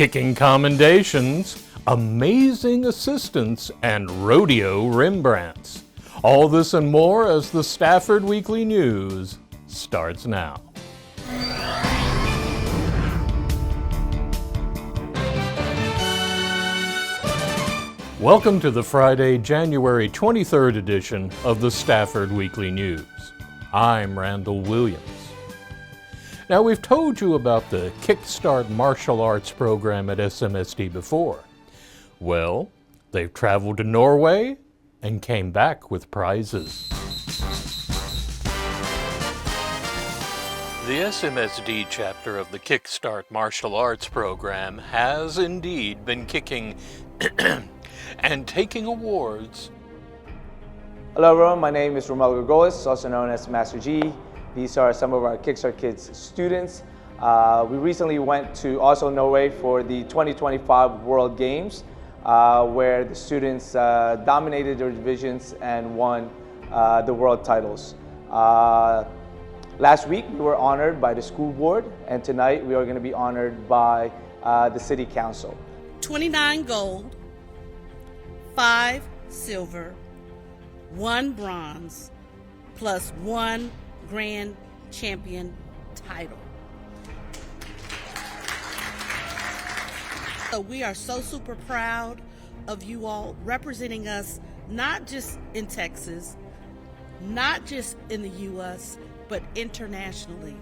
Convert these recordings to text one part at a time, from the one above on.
kicking commendations, amazing assistants, and rodeo Rembrandts. All this and more as the Stafford Weekly News starts now. Welcome to the Friday, January 23rd edition of the Stafford Weekly News. I'm Randall Williams. Now, we've told you about the Kickstart martial arts program at SMSD before. Well, they've traveled to Norway and came back with prizes. The SMSD chapter of the Kickstart martial arts program has indeed been kicking and taking awards. Hello everyone, my name is Romel Gregolis, also known as Master G. These are some of our Kickstart Kids students. We recently went to Oslo, Norway for the 2025 World Games, where the students dominated their divisions and won the world titles. Last week we were honored by the school board, and tonight we are going to be honored by the city council. 29 gold, 5 silver, 1 bronze, plus 1 grand champion title. So we are so super proud of you all representing us, not just in Texas, not just in the U.S., but internationally.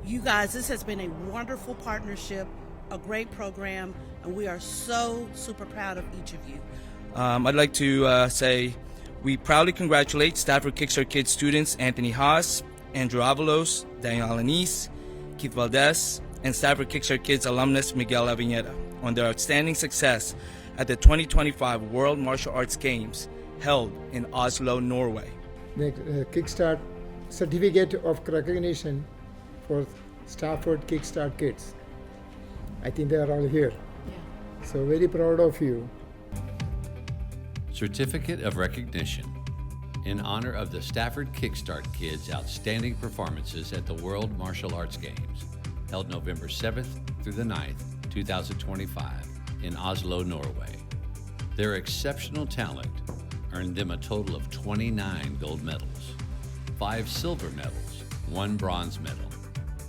You guys, this has been a wonderful partnership, a great program, and we are so super proud of each of you. I'd like to say we proudly congratulate Stafford Kickstart Kids students Anthony Haas, Andrew Avalos, Daniel Alanis, Keith Valdez, and Stafford Kickstart Kids alumnus Miguel Avineta on their outstanding success at the 2025 World Martial Arts Games held in Oslo, Norway. The Kickstart certificate of recognition for Stafford Kickstart Kids. I think they are all here. Yeah. So very proud of you. Certificate of Recognition in honor of the Stafford Kickstart Kids' outstanding performances at the World Martial Arts Games, held November 7th through the 9th, 2025, in Oslo, Norway. Their exceptional talent earned them a total of 29 gold medals, 5 silver medals, 1 bronze medal,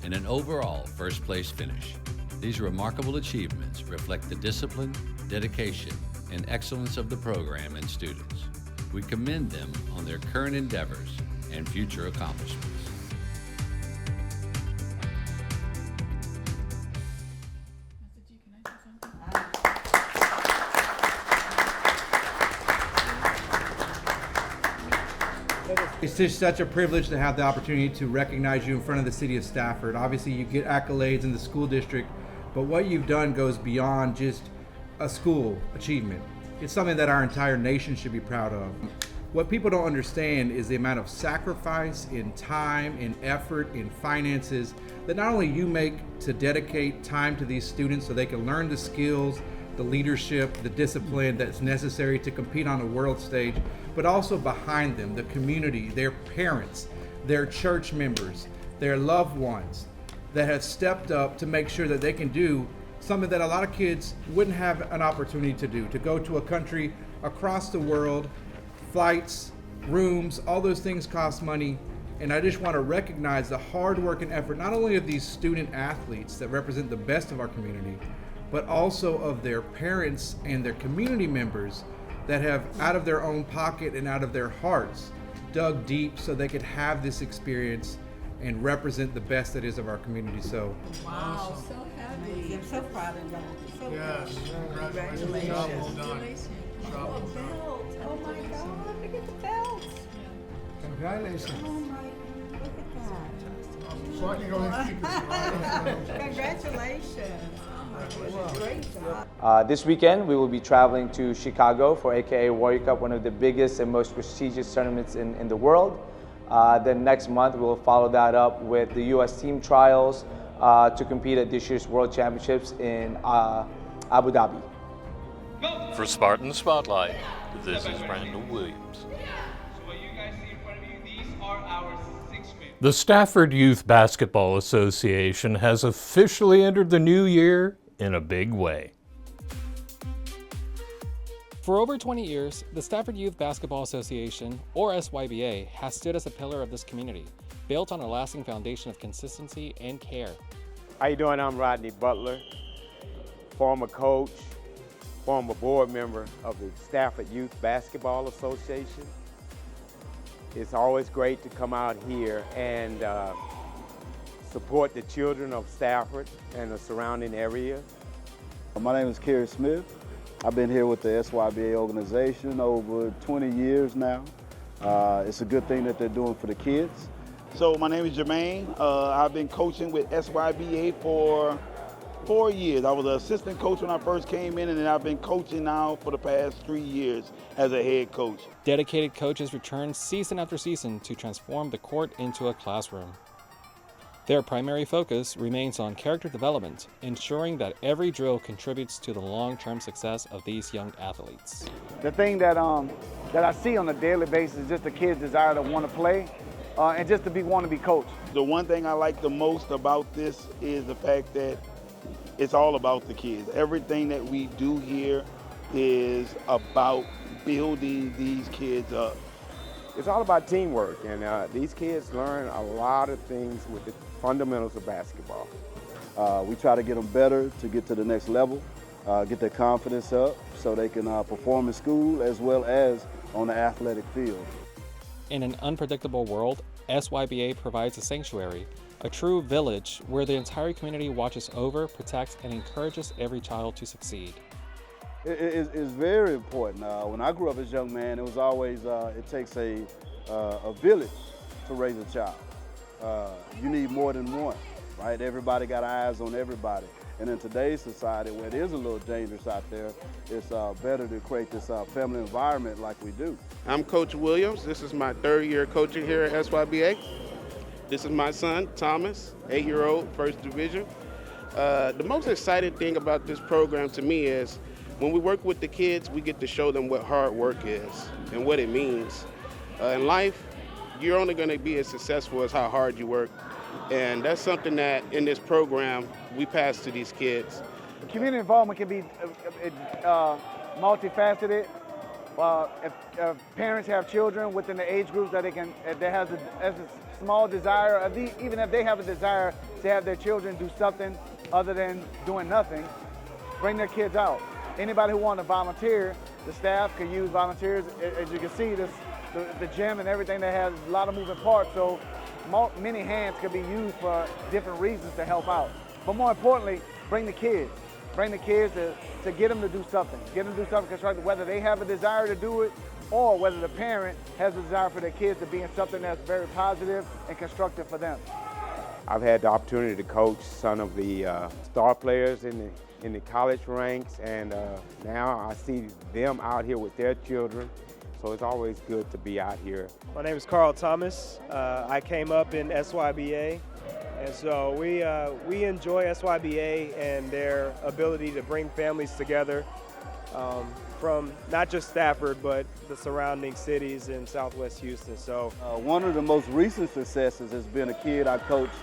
and an overall first-place finish. These remarkable achievements reflect the discipline, dedication, and excellence of the program and students. We commend them on their current endeavors and future accomplishments. It's just such a privilege to have the opportunity to recognize you in front of the city of Stafford. Obviously you get accolades in the school district, but what you've done goes beyond just a school achievement. It's something that our entire nation should be proud of. What people don't understand is the amount of sacrifice in time, in effort, in finances that not only you make to dedicate time to these students so they can learn the skills, the leadership, the discipline that's necessary to compete on a world stage, but also behind them, the community, their parents, their church members, their loved ones that have stepped up to make sure that they can do something that a lot of kids wouldn't have an opportunity to do, to go to a country across the world. Flights, rooms, all those things cost money. And I just want to recognize the hard work and effort, not only of these student athletes that represent the best of our community, but also of their parents and their community members that have, out of their own pocket and out of their hearts, dug deep so they could have this experience and represent the best that is of our community. So, wow, so happy. I'm so proud of y'all. So yes, congratulations. Job well done. Job well done. Oh my God, look at the belts. Congratulations. Oh my, look at that. So I can go ahead and keep this. Congratulations. Oh my great job. This weekend we will be traveling to Chicago for AKA Warrior Cup, one of the biggest and most prestigious tournaments in the world. Then next month we'll follow that up with the U.S. team trials to compete at this year's World Championships in Abu Dhabi. For Spartan Spotlight, this is Randall Williams. The Stafford Youth Basketball Association has officially entered the new year in a big way. For over 20 years, the Stafford Youth Basketball Association, or SYBA, has stood as a pillar of this community, built on a lasting foundation of consistency and care. How you doing? I'm Rodney Butler, former coach, former board member of the Stafford Youth Basketball Association. It's always great to come out here and support the children of Stafford and the surrounding area. My name is Kerry Smith. I've been here with the SYBA organization over 20 years now. It's a good thing that they're doing for the kids. So my name is Jermaine. I've been coaching with SYBA for 4 years. I was an assistant coach when I first came in, and then I've been coaching now for the past 3 years as a head coach. Dedicated coaches return season after season to transform the court into a classroom. Their primary focus remains on character development, ensuring that every drill contributes to the long-term success of these young athletes. The thing that I see on a daily basis is just the kids' desire to want to play and just to want to be coached. The one thing I like the most about this is the fact that it's all about the kids. Everything that we do here is about building these kids up. It's all about teamwork, and these kids learn a lot of things with the fundamentals of basketball. We try to get them better to get to the next level, get their confidence up so they can perform in school as well as on the athletic field. In an unpredictable world, SYBA provides a sanctuary, a true village where the entire community watches over, protects, and encourages every child to succeed. It's very important. When I grew up as a young man, it was always, it takes a village to raise a child. You need more than one, right? Everybody got eyes on everybody. And in today's society, where it is a little dangerous out there, it's better to create this family environment like we do. I'm Coach Williams. This is my 3rd year coaching here at SYBA. This is my son, Thomas, 8-year-old, first division. The most exciting thing about this program to me is when we work with the kids, we get to show them what hard work is and what it means. In life, you're only going to be as successful as how hard you work. And that's something that in this program we pass to these kids. Community involvement can be multifaceted. If parents have children within the age groups that that has a small desire, even if they have a desire to have their children do something other than doing nothing, bring their kids out. Anybody who wants to volunteer, the staff can use volunteers. As you can see, the gym and everything that has a lot of moving parts, so many hands can be used for different reasons to help out. But more importantly, bring the kids. Bring the kids to get them to do something. Get them to do something constructive, whether they have a desire to do it or whether the parent has a desire for their kids to be in something that's very positive and constructive for them. I've had the opportunity to coach some of the star players in the college ranks, and now I see them out here with their children. So it's always good to be out here. My name is Carl Thomas. I came up in SYBA, and so we enjoy SYBA and their ability to bring families together from not just Stafford, but the surrounding cities in Southwest Houston. So one of the most recent successes has been a kid I coached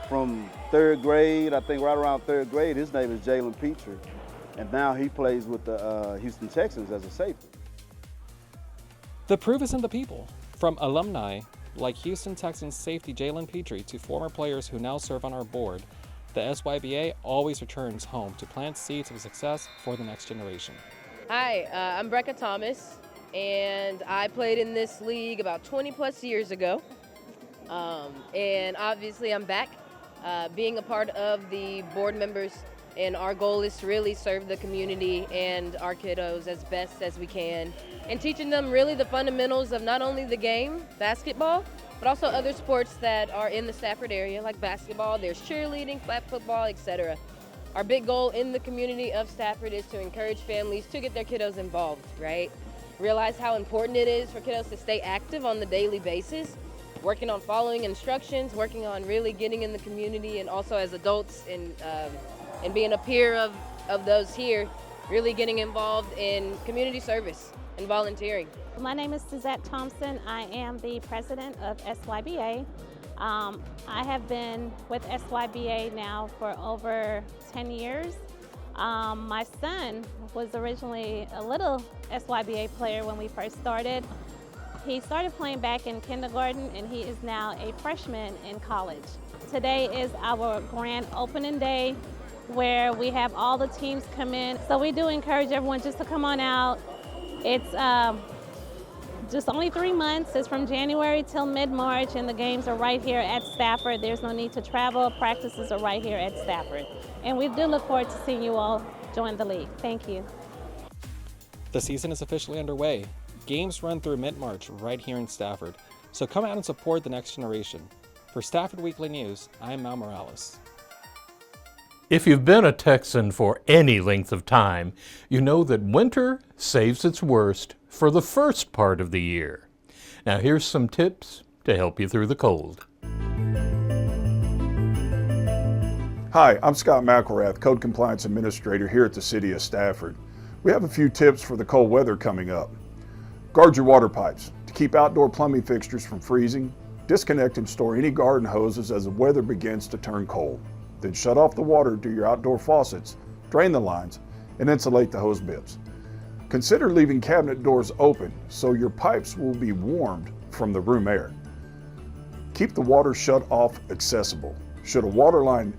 from 3rd grade, I think right around 3rd grade. His name is Jalen Petrie, and now he plays with the Houston Texans as a safety. The proof is in the people. From alumni like Houston Texans safety Jalen Petrie to former players who now serve on our board, the SYBA always returns home to plant seeds of success for the next generation. Hi, I'm Brecca Thomas, and I played in this league about 20 plus years ago. And obviously I'm back being a part of the board members, and our goal is to really serve the community and our kiddos as best as we can, and teaching them really the fundamentals of not only the game, basketball, but also other sports that are in the Stafford area, like basketball, there's cheerleading, flag football, etc. Our big goal in the community of Stafford is to encourage families to get their kiddos involved, right? Realize how important it is for kiddos to stay active on the daily basis, working on following instructions, working on really getting in the community, and also as adults and being a peer of those here, really getting involved in community service and volunteering. My name is Suzette Thompson. I am the president of SYBA. I have been with SYBA now for over 10 years. My son was originally a little SYBA player when we first started. He started playing back in kindergarten and he is now a freshman in college. Today is our grand opening day where we have all the teams come in. So we do encourage everyone just to come on out. It's just only 3 months. It's from January till mid-March, and the games are right here at Stafford. There's no need to travel. Practices are right here at Stafford. And we do look forward to seeing you all join the league. Thank you. The season is officially underway. Games run through mid-March right here in Stafford. So come out and support the next generation. For Stafford Weekly News, I'm Mal Morales. If you've been a Texan for any length of time, you know that winter saves its worst for the first part of the year. Now here's some tips to help you through the cold. Hi, I'm Scott McElrath, Code Compliance Administrator here at the City of Stafford. We have a few tips for the cold weather coming up. Guard your water pipes. To keep outdoor plumbing fixtures from freezing, disconnect and store any garden hoses as the weather begins to turn cold. Then shut off the water to your outdoor faucets, drain the lines, and insulate the hose bibs. Consider leaving cabinet doors open so your pipes will be warmed from the room air. Keep the water shut off accessible. Should a water line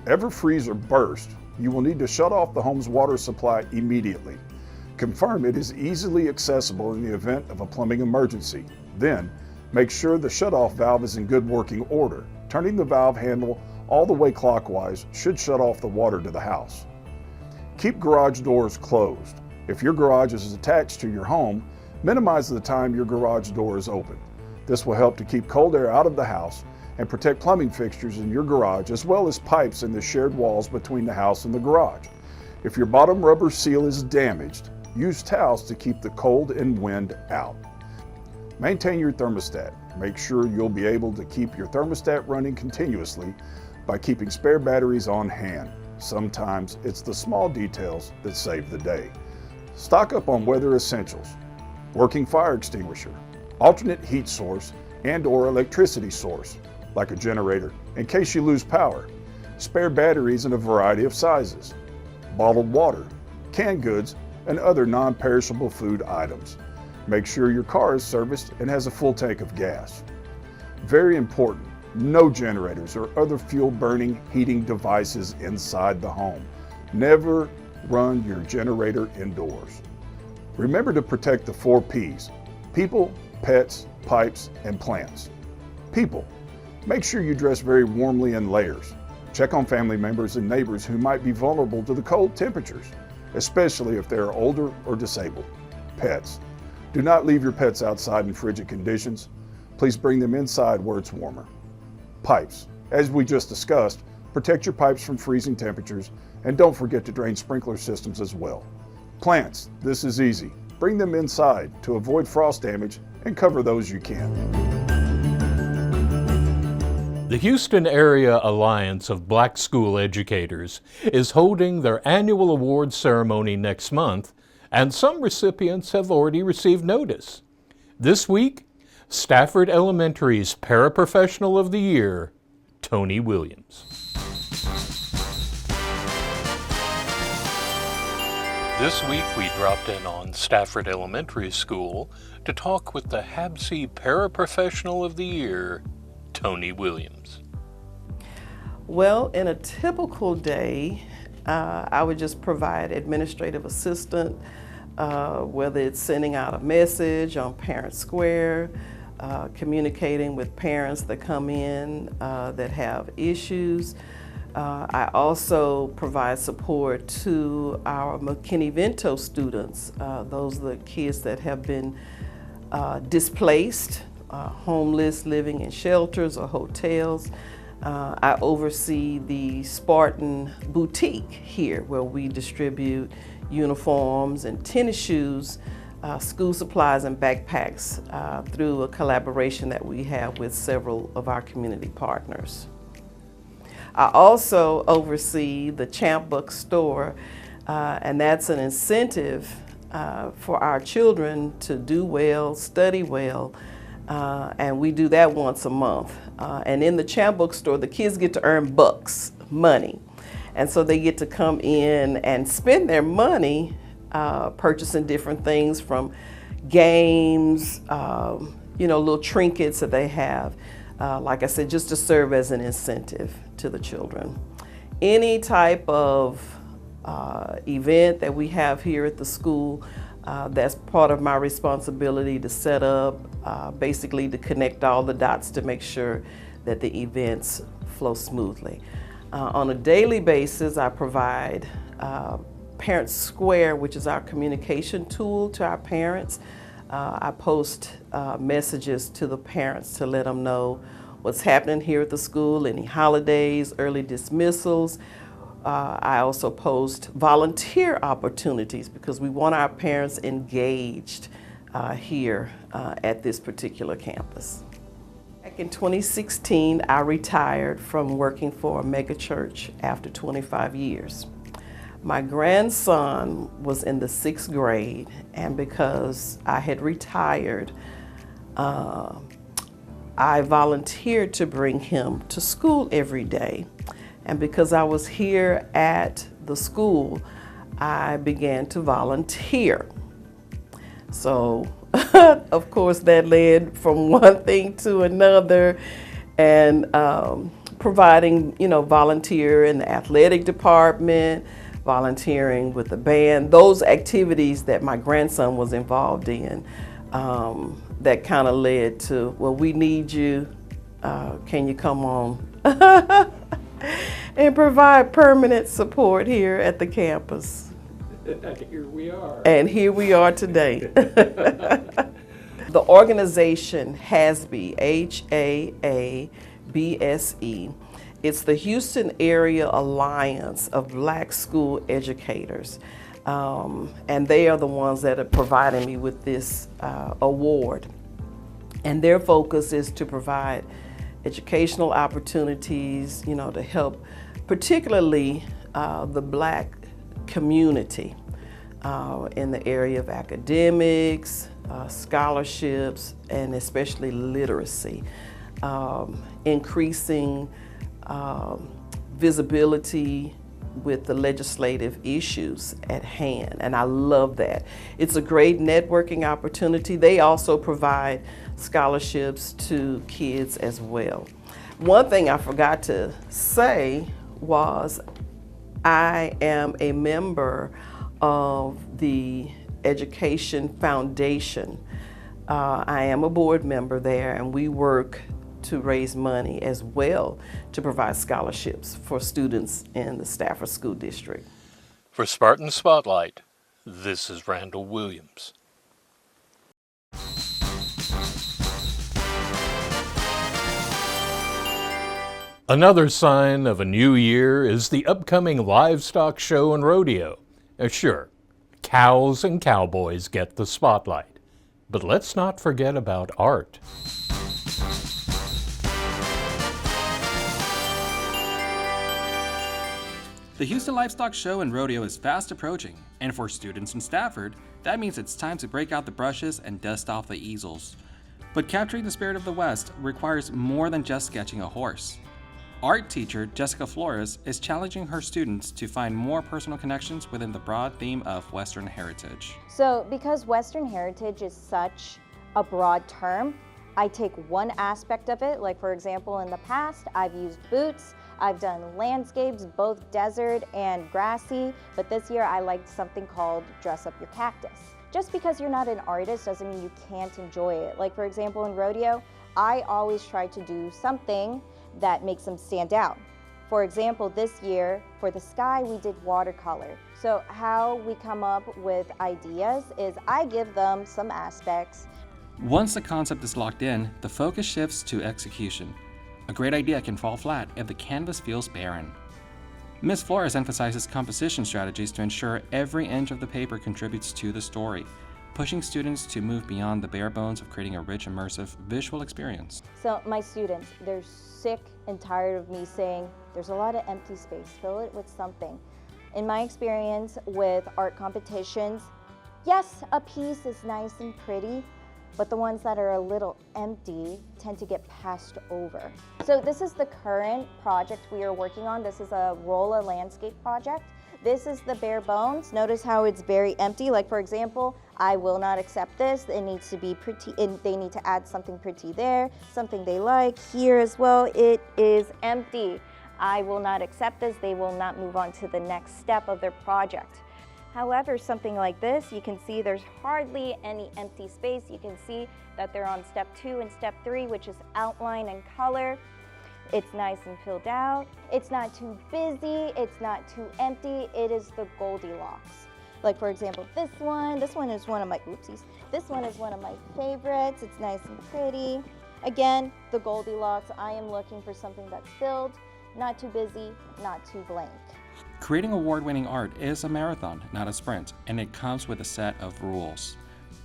ever freeze or burst, you will need to shut off the home's water supply immediately. Confirm it is easily accessible in the event of a plumbing emergency. Then, make sure the shutoff valve is in good working order. Turning the valve handle all the way clockwise should shut off the water to the house. Keep garage doors closed. If your garage is attached to your home, minimize the time your garage door is open. This will help to keep cold air out of the house and protect plumbing fixtures in your garage as well as pipes in the shared walls between the house and the garage. If your bottom rubber seal is damaged, use towels to keep the cold and wind out. Maintain your thermostat. Make sure you'll be able to keep your thermostat running continuously by keeping spare batteries on hand. Sometimes it's the small details that save the day. Stock up on weather essentials, working fire extinguisher, alternate heat source and/or electricity source, like a generator, in case you lose power, spare batteries in a variety of sizes, bottled water, canned goods, and other non-perishable food items. Make sure your car is serviced and has a full tank of gas. Very important, no generators or other fuel-burning heating devices inside the home. Never run your generator indoors. Remember to protect the 4 Ps: people, pets, pipes, and plants. People, make sure you dress very warmly in layers. Check on family members and neighbors who might be vulnerable to the cold temperatures, especially if they are older or disabled. Pets, do not leave your pets outside in frigid conditions. Please bring them inside where it's warmer. Pipes, as we just discussed, protect your pipes from freezing temperatures, and don't forget to drain sprinkler systems as well. Plants, this is easy. Bring them inside to avoid frost damage and cover those you can. The Houston Area Alliance of Black School Educators is holding their annual awards ceremony next month, and some recipients have already received notice. This week, Stafford Elementary's Paraprofessional of the Year, Tony Williams. This week we dropped in on Stafford Elementary School to talk with the HAABSE Paraprofessional of the Year, Tony Williams. Well, in a typical day, I would just provide administrative assistance, whether it's sending out a message on Parent Square, communicating with parents that come in that have issues. I also provide support to our McKinney-Vento students. Those are the kids that have been displaced, homeless, living in shelters or hotels. I oversee the Spartan Boutique here, where we distribute uniforms and tennis shoes, school supplies and backpacks through a collaboration that we have with several of our community partners. I also oversee the Champ Buck store, and that's an incentive for our children to do well, study well, And we do that once a month. And in the Champ bookstore, the kids get to earn bucks, money. And so they get to come in and spend their money purchasing different things from games, little trinkets that they have. Like I said, just to serve as an incentive to the children. Any type of event that we have here at the school, that's part of my responsibility to set up, basically to connect all the dots to make sure that the events flow smoothly. On a daily basis, I provide Parent Square, which is our communication tool to our parents. I post messages to the parents to let them know what's happening here at the school, any holidays, early dismissals. I also post volunteer opportunities because we want our parents engaged here at this particular campus. Back in 2016, I retired from working for a mega church after 25 years. My grandson was in the 6th grade, and because I had retired, I volunteered to bring him to school every day. And because I was here at the school, I began to volunteer. So, of course, that led from one thing to another, and providing, volunteer in the athletic department, volunteering with the band, those activities that my grandson was involved in, that kind of led to, well, we need you, can you come on? And provide permanent support here at the campus. And here we are. And here we are today. The organization HAABSE, HAABSE, it's the Houston Area Alliance of Black School Educators. And they are the ones that are providing me with this award. And their focus is to provide educational opportunities, to help particularly the Black community in the area of academics, scholarships, and especially literacy, increasing visibility with the legislative issues at hand, and I love that. It's a great networking opportunity. They also provide scholarships to kids as well. One thing I forgot to say was I am a member of the Education Foundation. I am a board member there, and we work to raise money as well to provide scholarships for students in the Stafford School District. For Spartan Spotlight, this is Randall Williams. Another sign of a new year is the upcoming livestock show and rodeo. Sure, cows and cowboys get the spotlight, but let's not forget about art. The Houston Livestock Show and Rodeo is fast approaching, and for students in Stafford, that means it's time to break out the brushes and dust off the easels. But capturing the spirit of the West requires more than just sketching a horse. Art teacher Jessica Flores is challenging her students to find more personal connections within the broad theme of Western heritage. So because Western heritage is such a broad term, I take one aspect of it, like for example in the past I've used boots, I've done landscapes, both desert and grassy, but this year I liked something called dress up your cactus. Just because you're not an artist doesn't mean you can't enjoy it. Like for example in rodeo, I always try to do something that makes them stand out. For example, this year for the sky we did watercolor. So how we come up with ideas is I give them some aspects. Once the concept is locked in, the focus shifts to execution. A great idea can fall flat if the canvas feels barren. Ms. Flores emphasizes composition strategies to ensure every inch of the paper contributes to the story, pushing students to move beyond the bare bones of creating a rich, immersive visual experience. So my students, they're sick and tired of me saying, there's a lot of empty space, fill it with something. In my experience with art competitions, yes, a piece is nice and pretty, but the ones that are a little empty tend to get passed over. So this is the current project we are working on. This is a Rolla landscape project. This is the bare bones. Notice how it's very empty. Like for example, I will not accept this. It needs to be pretty, they need to add something pretty there, something they like. Here as well, it is empty. I will not accept this. They will not move on to the next step of their project. However, something like this, you can see there's hardly any empty space. You can see that they're on step 2 and step 3, which is outline and color. It's nice and filled out. It's not too busy, it's not too empty. It is the Goldilocks. Like for example, this one is one of my, oopsies. This one is one of my favorites. It's nice and pretty. Again, the Goldilocks. I am looking for something that's filled, not too busy, not too blank. Creating award-winning art is a marathon, not a sprint, and it comes with a set of rules.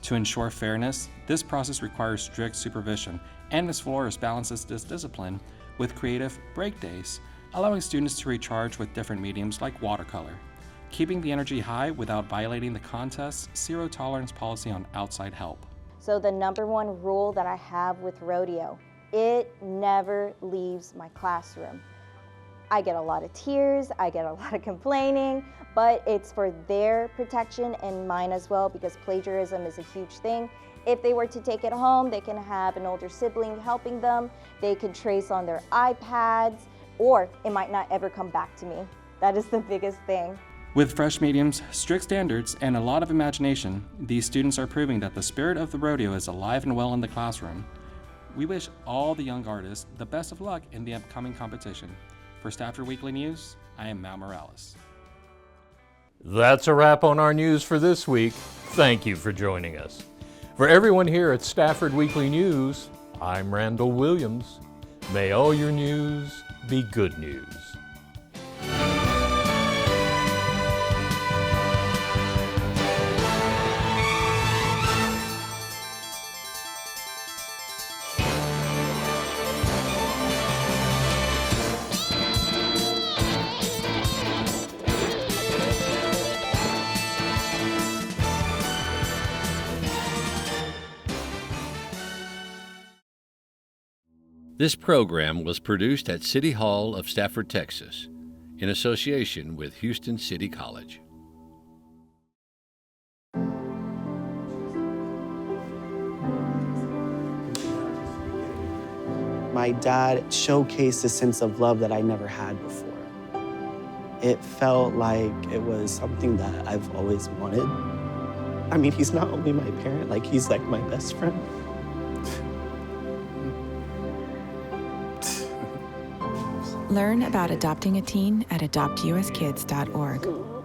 To ensure fairness, this process requires strict supervision, and Ms. Flores balances this discipline with creative break days, allowing students to recharge with different mediums like watercolor, keeping the energy high without violating the contest's zero-tolerance policy on outside help. So the #1 rule that I have with rodeo, it never leaves my classroom. I get a lot of tears, I get a lot of complaining, but it's for their protection and mine as well, because plagiarism is a huge thing. If they were to take it home, they can have an older sibling helping them. They can trace on their iPads, or it might not ever come back to me. That is the biggest thing. With fresh mediums, strict standards, and a lot of imagination, these students are proving that the spirit of the rodeo is alive and well in the classroom. We wish all the young artists the best of luck in the upcoming competition. For Stafford Weekly News, I am Mal Morales. That's a wrap on our news for this week. Thank you for joining us. For everyone here at Stafford Weekly News, I'm Randall Williams. May all your news be good news. This program was produced at City Hall of Stafford, Texas, in association with Houston City College. My dad showcased a sense of love that I never had before. It felt like it was something that I've always wanted. I mean, he's not only my parent, like he's like my best friend. Learn about adopting a teen at adoptuskids.org.